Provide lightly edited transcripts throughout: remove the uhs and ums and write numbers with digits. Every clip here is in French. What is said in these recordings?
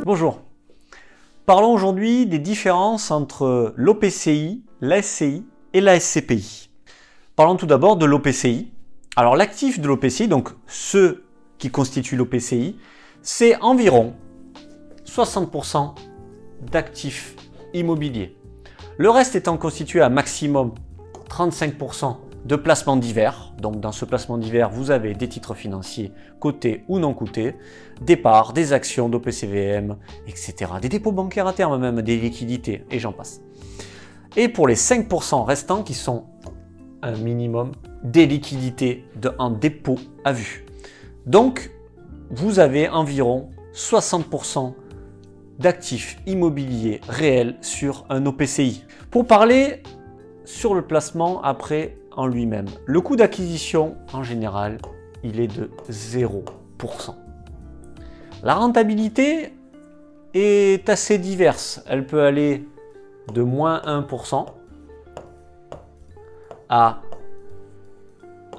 Bonjour. Parlons aujourd'hui des différences entre l'OPCI, la SCI et la SCPI. Parlons tout d'abord de l'OPCI. Alors l'actif de l'OPCI, donc ce qui constitue l'OPCI, c'est environ 60% d'actifs immobiliers. Le reste étant constitué à maximum 35% de placements divers. Donc dans ce placement divers, vous avez des titres financiers cotés ou non cotés, des parts, des actions d'OPCVM, etc. Des dépôts bancaires à terme même, des liquidités, et j'en passe. Et pour les 5% restants qui sont un minimum des liquidités en dépôt à vue. Donc vous avez environ 60% d'actifs immobiliers réels sur un OPCI. Pour parler sur le placement après en lui-même, le coût d'acquisition en général, il est de 0%. La rentabilité est assez diverse. Elle peut aller de moins 1% à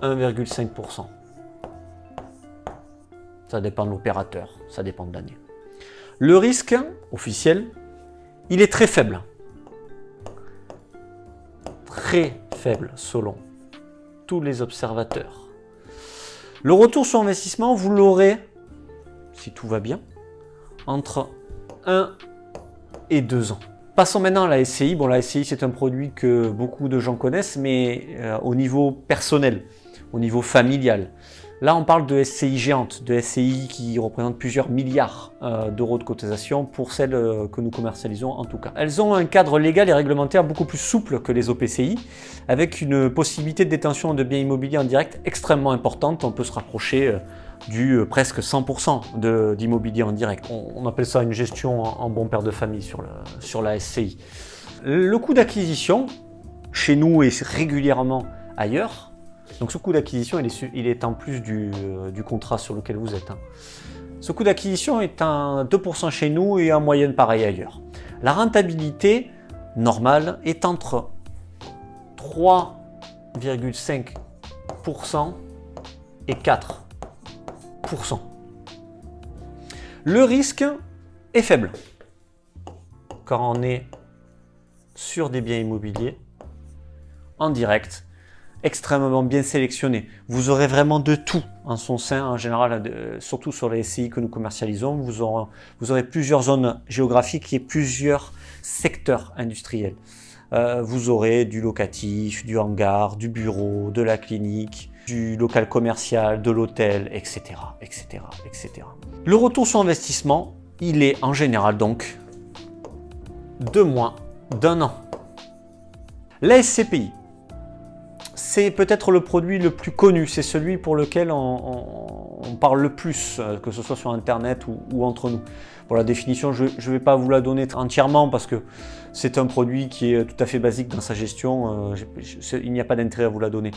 1,5%. Ça dépend de l'opérateur, ça dépend de l'année. Le risque officiel, il est très faible. Très faible selon tous les observateurs. Le retour sur investissement, vous l'aurez, si tout va bien, entre 1 et 2 ans. Passons maintenant à la SCI. Bon, la SCI, c'est un produit que beaucoup de gens connaissent, mais au niveau personnel, au niveau familial. Là, on parle de SCI géantes, de SCI qui représentent plusieurs milliards d'euros de cotisation pour celles que nous commercialisons en tout cas. Elles ont un cadre légal et réglementaire beaucoup plus souple que les OPCI, avec une possibilité de détention de biens immobiliers en direct extrêmement importante. On peut se rapprocher du presque 100% d'immobilier en direct. On appelle ça une gestion en bon père de famille sur la SCI. Le coût d'acquisition, chez nous et régulièrement ailleurs, donc ce coût d'acquisition, il est en plus du contrat sur lequel vous êtes. Ce coût d'acquisition est à 2% chez nous et en moyenne pareil ailleurs. La rentabilité normale est entre 3,5% et 4%. Le risque est faible quand on est sur des biens immobiliers en direct, extrêmement bien sélectionné. Vous aurez vraiment de tout en son sein en général, surtout sur les SCI que nous commercialisons. Vous aurez plusieurs zones géographiques et plusieurs secteurs industriels. Vous aurez du locatif, du hangar, du bureau, de la clinique, du local commercial, de l'hôtel, etc., etc., etc. Le retour sur investissement, il est en général donc de moins d'1 an. La SCPI, c'est peut-être le produit le plus connu, c'est celui pour lequel on parle le plus, que ce soit sur Internet ou entre nous. Pour la définition, je ne vais pas vous la donner entièrement parce que c'est un produit qui est tout à fait basique dans sa gestion, il n'y a pas d'intérêt à vous la donner.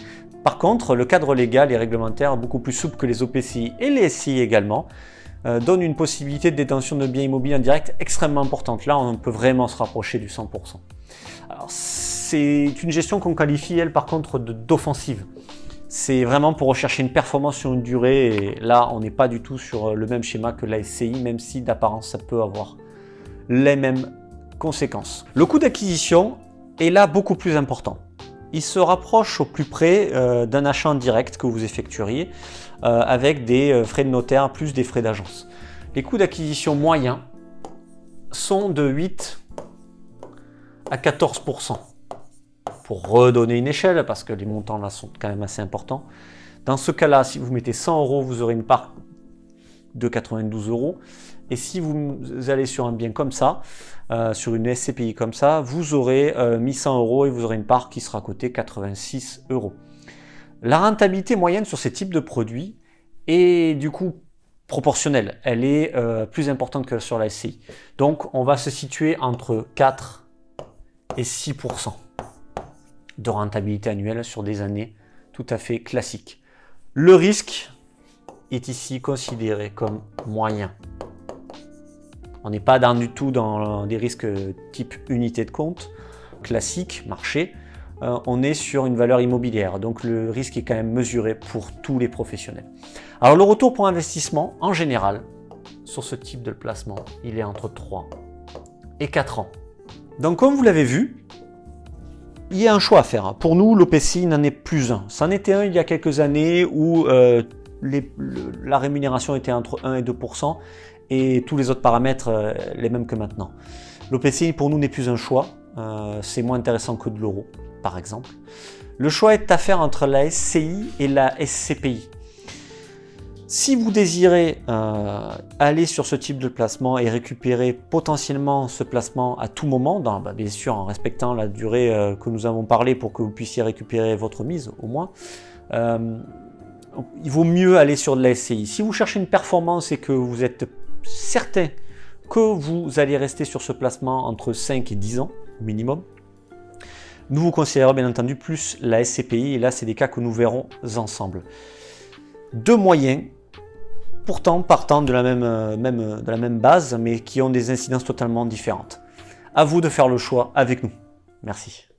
Par contre, le cadre légal et réglementaire, beaucoup plus souple que les OPCI et les SCI également, donne une possibilité de détention de biens immobiliers en direct extrêmement importante. Là, on peut vraiment se rapprocher du 100%. Alors, c'est une gestion qu'on qualifie, elle, par contre, d'offensive. C'est vraiment pour rechercher une performance sur une durée, et là, on n'est pas du tout sur le même schéma que la SCI, même si d'apparence, ça peut avoir les mêmes conséquences. Le coût d'acquisition est là beaucoup plus important. Il se rapproche au plus près d'un achat en direct que vous effectueriez, avec des frais de notaire plus des frais d'agence. Les coûts d'acquisition moyens sont de 8 à 14%. Pour redonner une échelle, parce que les montants là sont quand même assez importants. Dans ce cas-là, si vous mettez 100 €, vous aurez une part de 92 €. Et si vous allez sur un bien comme ça, sur une SCPI comme ça, vous aurez mis 100 € et vous aurez une part qui sera cotée 86 €. La rentabilité moyenne sur ces types de produits est du coup proportionnelle. Elle est plus importante que sur la SCI. Donc on va se situer entre 4 et 6% de rentabilité annuelle sur des années tout à fait classiques. Le risque est ici considéré comme moyen. On n'est pas du tout dans des risques type unité de compte, classique, marché. on est sur une valeur immobilière. Donc le risque est quand même mesuré pour tous les professionnels. Alors le retour pour investissement, en général, sur ce type de placement, il est entre 3 et 4 ans. Donc comme vous l'avez vu, il y a un choix à faire. Pour nous, l'OPCI n'en est plus un. C'en était un il y a quelques années où la rémunération était entre 1 et 2% et tous les autres paramètres les mêmes que maintenant. L'OPCI pour nous n'est plus un choix. C'est moins intéressant que de l'euro, par exemple. Le choix est à faire entre la SCI et la SCPI. Si vous désirez aller sur ce type de placement et récupérer potentiellement ce placement à tout moment, bien sûr en respectant la durée que nous avons parlé pour que vous puissiez récupérer votre mise au moins, il vaut mieux aller sur de la SCI. Si vous cherchez une performance et que vous êtes certain que vous allez rester sur ce placement entre 5 et 10 ans au minimum, nous vous conseillerons bien entendu plus la SCPI et là c'est des cas que nous verrons ensemble. Deux moyens pourtant partant de la même base, mais qui ont des incidences totalement différentes. À vous de faire le choix avec nous. Merci.